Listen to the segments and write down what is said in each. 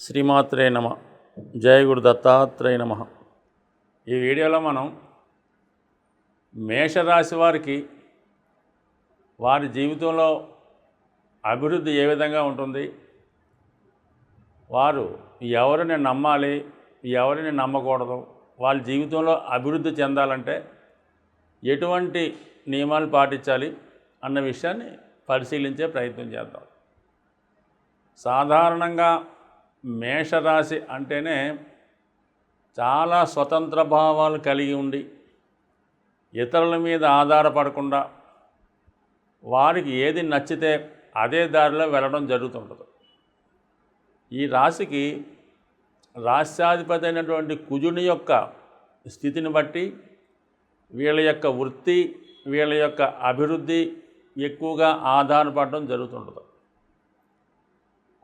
శ్రీమాత్రే నమ. జయ గురు దత్తాత్రేయ నమ. ఈ వీడియోలో మనం మేషరాశి వారికి వారి జీవితంలో అభివృద్ధి ఏ విధంగా ఉంటుంది, వారు ఎవరిని నమ్మాలి, ఎవరిని నమ్మకూడదు, వాళ్ళ జీవితంలో అభివృద్ధి చెందాలంటే ఎటువంటి నియమాలు పాటించాలి అన్న విషయాన్ని పరిశీలించే ప్రయత్నం చేద్దాం. సాధారణంగా మేషరాశి అంటేనే చాలా స్వతంత్ర భావాలు కలిగి ఉండి ఇతరుల మీద ఆధారపడకుండా వారికి ఏది నచ్చితే అదే దారిలో వెళ్ళడం జరుగుతుంటుంది. ఈ రాశికి రాశ్యాధిపతి అయినటువంటి కుజుని యొక్క స్థితిని బట్టి వీళ్ళ యొక్క వృత్తి, వీళ్ళ యొక్క అభివృద్ధి ఎక్కువగా ఆధారపడడం జరుగుతుంటుంది.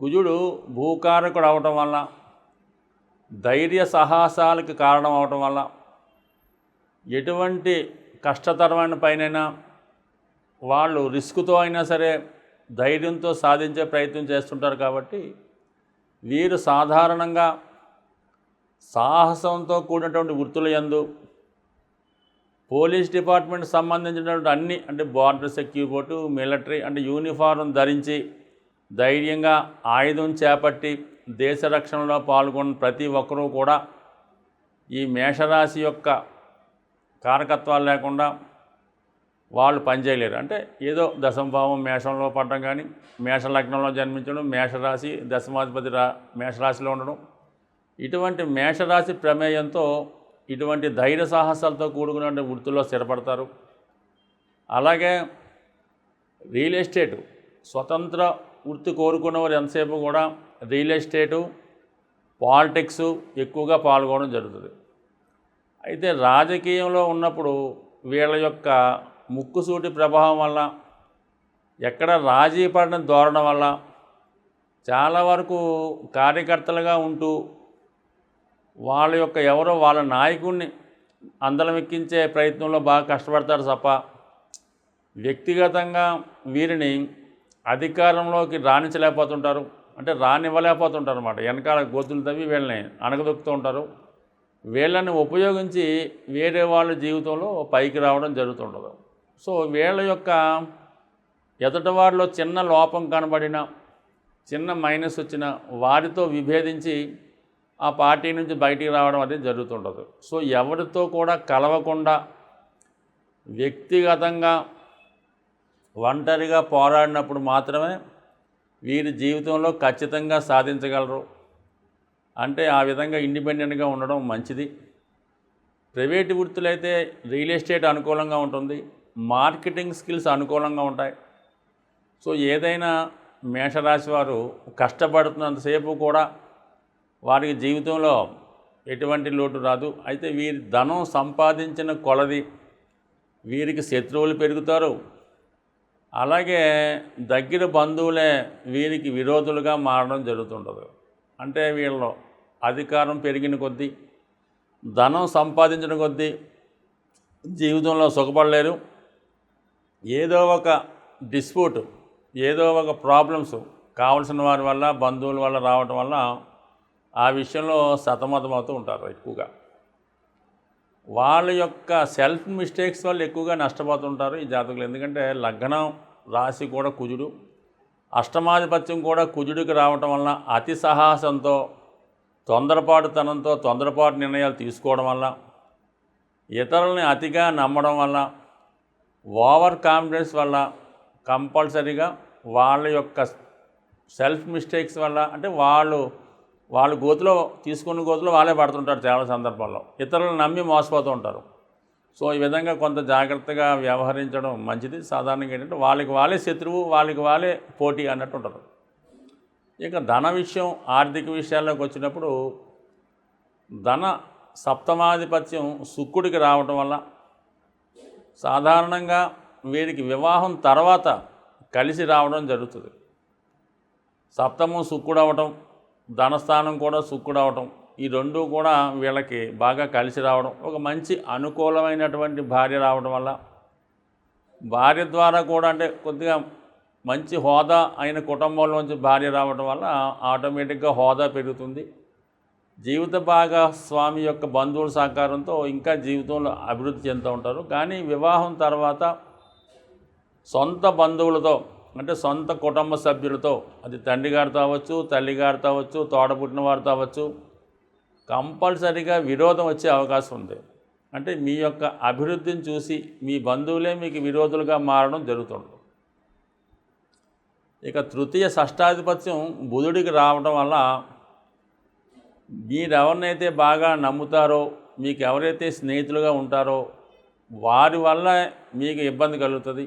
కుజుడు భూకారకుడు అవటం వల్ల, ధైర్య సాహసాలకు కారణం అవటం వల్ల ఎటువంటి కష్టతరమైన పైనైనా వాళ్ళు రిస్క్తో అయినా సరే ధైర్యంతో సాధించే ప్రయత్నం చేస్తుంటారు. కాబట్టి వీరు సాధారణంగా సాహసంతో కూడినటువంటి వృత్తుల యందు పోలీస్ డిపార్ట్మెంట్ సంబంధించినటువంటి అన్ని అంటే బార్డర్ సెక్యూరిటీ, మిలిటరీ అంటే యూనిఫారం ధరించి ధైర్యంగా ఆయుధం చేపట్టి దేశ రక్షణలో పాల్గొన్న ప్రతి ఒక్కరూ కూడా ఈ మేషరాశి యొక్క కారకత్వాలు లేకుండా వాళ్ళు పనిచేయలేరు. అంటే ఏదో దశమభావం మేషంలో పడడం కానీ, మేష లగ్నంలో జన్మించడం, మేషరాశి దశమాధిపతి మేషరాశిలో ఉండడం, ఇటువంటి మేషరాశి ప్రమేయంతో ఇటువంటి ధైర్య సాహసాలతో కూడుకున్న వృత్తుల్లో స్థిరపడతారు. అలాగే రియల్ ఎస్టేటు స్వతంత్ర వృత్తి కోరుకున్నవారు ఎంతసేపు కూడా రియల్ ఎస్టేటు, పాలిటిక్స్ ఎక్కువగా పాల్గొనడం జరుగుతుంది. అయితే రాజకీయంలో ఉన్నప్పుడు వీళ్ళ యొక్క ముక్కుసూటి ప్రభావం వల్ల, ఎక్కడ రాజీ పడిన ధోరణం వల్ల చాలా వరకు కార్యకర్తలుగా ఉంటూ వాళ్ళ యొక్క ఎవరో వాళ్ళ నాయకుడిని అందలం ఎక్కించే ప్రయత్నంలో బాగా కష్టపడతారు తప్ప వ్యక్తిగతంగా వీరిని అధికారంలోకి రాణించలేకపోతుంటారు. అంటే రానివ్వలేకపోతుంటారు అన్నమాట. వెనకాల గోతులు తవ్వి వీళ్ళని అణగదొక్కుతూ ఉంటారు. వీళ్ళని ఉపయోగించి వేరే వాళ్ళ జీవితంలో పైకి రావడం జరుగుతుంటుంది. సో వీళ్ళ యొక్క ఎదుటి వారిలో చిన్న లోపం కనబడిన, చిన్న మైనస్ వచ్చిన వారితో విభేదించి ఆ పార్టీ నుంచి బయటికి రావడం అనేది జరుగుతుంటుంది. సో ఎవరితో కూడా కలవకుండా వ్యక్తిగతంగా ఒంటరిగా పోరాడినప్పుడు మాత్రమే వీరి జీవితంలో ఖచ్చితంగా సాధించగలరు. అంటే ఆ విధంగా ఇండిపెండెంట్గా ఉండడం మంచిది. ప్రైవేటు వృత్తులైతే రియల్ ఎస్టేట్ అనుకూలంగా ఉంటుంది, మార్కెటింగ్ స్కిల్స్ అనుకూలంగా ఉంటాయి. సో ఏదైనా మేషరాశి వారు కష్టపడుతున్నంతసేపు కూడా వారికి జీవితంలో ఎటువంటి లోటు రాదు. అయితే వీరి ధనం సంపాదించిన కొలది వీరికి శత్రువులు పెరుగుతారు. అలాగే దగ్గర బంధువులే వీరికి విరోధులుగా మారడం జరుగుతుంటుంది. అంటే వీళ్ళు అధికారం పెరిగిన కొద్దీ, ధనం సంపాదించిన కొద్దీ జీవితంలో సుఖపడలేరు. ఏదో ఒక డిస్ప్యూట్, ఏదో ఒక ప్రాబ్లమ్స్ కావలసిన వారి వల్ల, బంధువుల వల్ల రావటం వల్ల ఆ విషయంలో సతమతమవుతూ ఉంటారు. ఎక్కువగా వాళ్ళ యొక్క సెల్ఫ్ మిస్టేక్స్ వల్ల ఎక్కువగా నష్టపోతుంటారు ఈ జాతకులు. ఎందుకంటే లగ్నం రాశి కూడా కుజుడు, అష్టమాధిపత్యం కూడా కుజుడికి రావటం వల్ల అతి సాహసంతో, తొందరపాటుతనంతో తొందరపాటు నిర్ణయాలు తీసుకోవడం వల్ల, ఇతరులని అతిగా నమ్మడం వల్ల, ఓవర్ కాన్ఫిడెన్స్ వల్ల కంపల్సరీగా వాళ్ళ యొక్క సెల్ఫ్ మిస్టేక్స్ వల్ల, అంటే వాళ్ళు గోతులో తీసుకున్న గోతులో వాళ్ళే పడుతుంటారు. చాలా సందర్భాల్లో ఇతరులను నమ్మి మోసపోతూ ఉంటారు. సో ఈ విధంగా కొంత జాగ్రత్తగా వ్యవహరించడం మంచిది. సాధారణంగా ఏంటంటే వాళ్ళకి వాళ్ళే శత్రువు, వాళ్ళకి వాళ్ళే పోటీ అన్నట్టు ఉంటారు. ఇక ధన విషయం, ఆర్థిక విషయాల్లోకి వచ్చినప్పుడు ధన సప్తమాధిపత్యం శుక్రుడికి రావటం వల్ల సాధారణంగా వీరికి వివాహం తర్వాత కలిసి రావడం జరుగుతుంది. సప్తమం శుక్రుడు అవటం, ధనస్థానం కూడా శుక్రుడు అవటం, ఈ రెండు కూడా వీళ్ళకి బాగా కలిసి రావడం, ఒక మంచి అనుకూలమైనటువంటి భార్య రావడం వల్ల భార్య ద్వారా కూడా అంటే కొద్దిగా మంచి హోదా అయిన కుటుంబంలోంచి భార్య రావడం వల్ల ఆటోమేటిక్గా హోదా పెరుగుతుంది. జీవిత భాగస్వామి యొక్క బంధువుల సహకారంతో ఇంకా జీవితంలో అభివృద్ధి చెందుతూ ఉంటారు. కానీ వివాహం తర్వాత సొంత బంధువులతో, అంటే సొంత కుటుంబ సభ్యులతో, అది తండ్రి గారితో అవ్వచ్చు, తల్లి గారితో అవ్వచ్చు, తోడబుట్టిన వారితో అవ్వచ్చు, కంపల్సరీగా విరోధం వచ్చే అవకాశం ఉంది. అంటే మీ యొక్క అభివృద్ధిని చూసి మీ బంధువులే మీకు విరోధులుగా మారడం జరుగుతుంది. ఇక తృతీయ షష్టాధిపత్యం బుధుడికి రావడం వల్ల మీరెవరినైతే బాగా నమ్ముతారో, మీకు ఎవరైతే స్నేహితులుగా ఉంటారో వారి వల్ల మీకు ఇబ్బంది కలుగుతుంది.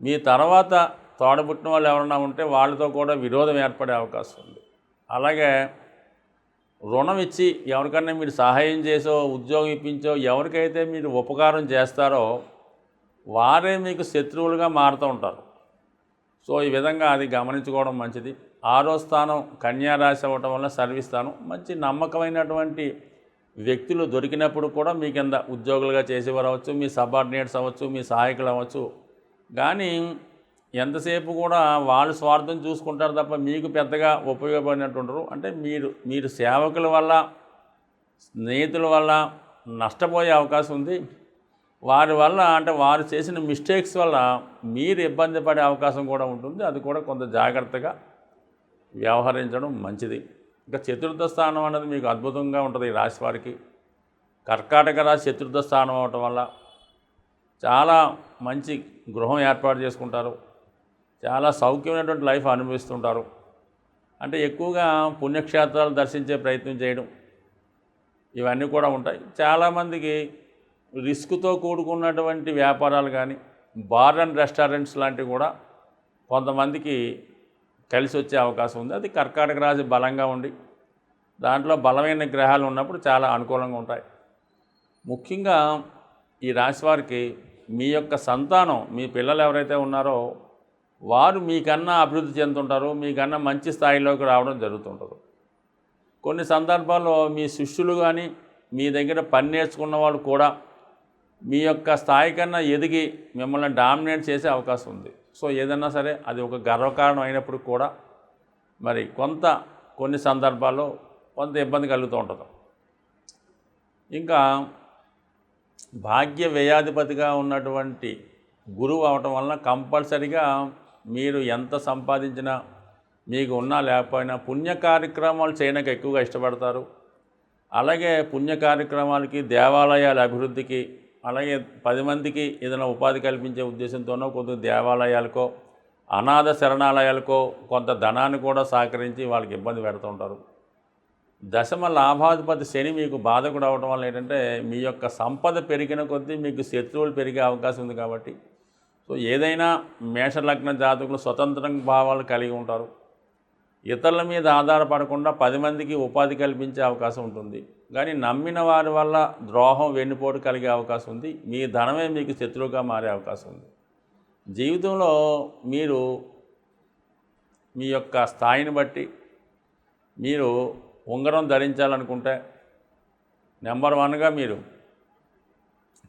మీ తర్వాత తోడబుట్టిన వాళ్ళు ఎవరైనా ఉంటే వాళ్ళతో కూడా విరోధం ఏర్పడే అవకాశం ఉంది. అలాగే రుణం ఇచ్చి ఎవరికన్నా మీరు సహాయం చేసో, ఉద్యోగం ఇప్పించో, ఎవరికైతే మీరు ఉపకారం చేస్తారో వారే మీకు శత్రువులుగా మారుతూ ఉంటారు. సో ఈ విధంగా అది గమనించుకోవడం మంచిది. 6వ స్థానం కన్యా రాశి అవ్వటం వల్ల సర్వీస్ స్థానం, మంచి నమ్మకమైనటువంటి వ్యక్తులు దొరికినప్పుడు కూడా మీ కింద ఉద్యోగులుగా చేసేవారు అవ్వచ్చు, మీ సబార్డినేట్స్ అవ్వచ్చు, మీ సహాయకులు అవ్వచ్చు. కానీ ఎంతసేపు కూడా వాళ్ళు స్వార్థం చూసుకుంటారు తప్ప మీకు పెద్దగా ఉపయోగపడినట్టు ఉండరు. అంటే మీరు సేవకుల వల్ల, స్నేహితుల వల్ల నష్టపోయే అవకాశం ఉంది. వారి వల్ల, అంటే వారు చేసిన మిస్టేక్స్ వల్ల మీరు ఇబ్బంది పడే అవకాశం కూడా ఉంటుంది. అది కూడా కొంత జాగ్రత్తగా వ్యవహరించడం మంచిది. ఇంకా చతుర్థ స్థానం అనేది మీకు అద్భుతంగా ఉంటుంది. ఈ రాశి వారికి కర్కాటక రాశి చతుర్థ స్థానం అవటం వల్ల చాలా మంచి గృహం ఏర్పాటు చేసుకుంటారు. చాలా సౌఖ్యమైనటువంటి లైఫ్ అనుభవిస్తుంటారు. అంటే ఎక్కువగా పుణ్యక్షేత్రాలు దర్శించే ప్రయత్నం చేయడం, ఇవన్నీ కూడా ఉంటాయి. చాలామందికి రిస్క్తో కూడుకున్నటువంటి వ్యాపారాలు కానీ, బార్ అండ్ రెస్టారెంట్స్ లాంటివి కూడా కొంతమందికి కలిసి వచ్చే అవకాశం ఉంది. అది కర్కాటక రాశి బలంగా ఉండి దాంట్లో బలమైన గ్రహాలు ఉన్నప్పుడు చాలా అనుకూలంగా ఉంటాయి. ముఖ్యంగా ఈ రాశి వారికి మీ యొక్క సంతానం, మీ పిల్లలు ఎవరైతే ఉన్నారో వారు మీకన్నా అభివృద్ధి చెందుతుంటారు, మీకన్నా మంచి స్థాయిలోకి రావడం జరుగుతుంటారు. కొన్ని సందర్భాల్లో మీ శిష్యులు కానీ, మీ దగ్గర పని నేర్చుకున్న వాళ్ళు కూడా మీ యొక్క స్థాయి కన్నా ఎదిగి మిమ్మల్ని డామినేట్ చేసే అవకాశం ఉంది. సో ఏదన్నా సరే అది ఒక గర్వకారణం అయినప్పుడు కూడా మరి కొన్ని సందర్భాల్లో కొంత ఇబ్బంది కలుగుతూ ఉంటుంది. ఇంకా భాగ్య వ్యయాధిపతిగా ఉన్నటువంటి గురువు అవటం వలన కంపల్సరిగా మీరు ఎంత సంపాదించినా, మీకు ఉన్నా లేకపోయినా పుణ్య కార్యక్రమాలు చేయడానికి ఎక్కువగా ఇష్టపడతారు. అలాగే పుణ్య కార్యక్రమాలకి, దేవాలయాల అభివృద్ధికి, అలాగే 10 మందికి ఏదైనా ఉపాధి కల్పించే ఉద్దేశంతోనో కొంత దేవాలయాలకో, అనాథ శరణాలయాలకో కొంత ధనాన్ని కూడా సహకరించి వాళ్ళకి ఇబ్బంది పెడుతూ ఉంటారు. దశమ లాభాధిపతి శని మీకు బాధకుడు అవడం వల్ల ఏంటంటే మీ యొక్క సంపద పెరిగిన కొద్దీ మీకు శత్రువులు పెరిగే అవకాశం ఉంది. కాబట్టి సో ఏదైనా మేషలగ్న జాతకులు స్వతంత్ర భావాలు కలిగి ఉంటారు. ఇతరుల మీద ఆధారపడకుండా 10 మందికి ఉపాధి కల్పించే అవకాశం ఉంటుంది. కానీ నమ్మిన వారి వల్ల ద్రోహం, వెన్నుపోటు కలిగే అవకాశం ఉంది. మీ ధనమే మీకు శత్రువుగా మారే అవకాశం ఉంది. జీవితంలో మీరు మీ యొక్క స్థాయిని బట్టి మీరు ఉంగరం ధరించాలనుకుంటే నెంబర్ 1గా మీరు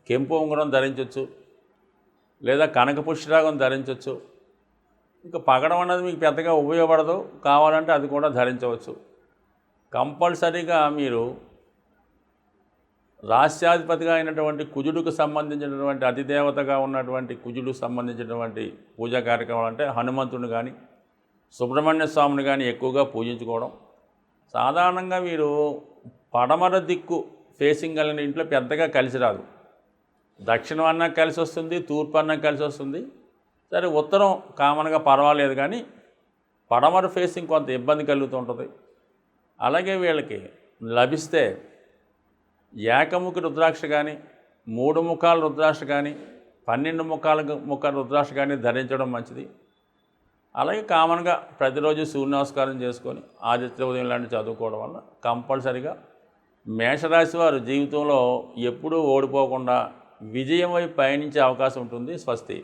కెంపు ఉంగరం ధరించవచ్చు, లేదా కనక పుష్యరాగం ధరించవచ్చు. ఇంకా పగడం అన్నది మీకు పెద్దగా ఉపయోగపడదు, కావాలంటే అది కూడా ధరించవచ్చు. కంపల్సరీగా మీరు రాష్ట్రాధిపతిగా అయినటువంటి కుజుడికి సంబంధించినటువంటి అధిదేవతగా ఉన్నటువంటి కుజుడికి సంబంధించినటువంటి పూజా కార్యక్రమాలు అంటే హనుమంతుని కానీ, సుబ్రహ్మణ్య స్వామిని కానీ ఎక్కువగా పూజించుకోవడం. సాధారణంగా మీరు పడమర దిక్కు ఫేసింగ్ కలిగిన ఇంట్లో పెద్దగా కలిసి రాదు. దక్షిణం అన్నా కలిసి వస్తుంది, తూర్పు అన్నా కలిసి వస్తుంది. సరే ఉత్తరం కామన్గా పర్వాలేదు, కానీ పడమర ఫేసింగ్ కొంత ఇబ్బంది కలుగుతుంటుంది. అలాగే వీళ్ళకి లభిస్తే ఏకముఖి రుద్రాక్ష కానీ, 3 ముఖాల రుద్రాక్ష కానీ, 12 ముఖాల రుద్రాక్ష కానీ ధరించడం మంచిది. అలాగే కామన్గా ప్రతిరోజు సూర్య నమస్కారం చేసుకొని ఆదిత్య ఉదయం లాంటివి చదువుకోవడం వల్ల కంపల్సరిగా మేషరాశి వారు జీవితంలో ఎప్పుడూ ఓడిపోకుండా విజయం వైపు పయనించే అవకాశం ఉంటుంది. స్వస్తి.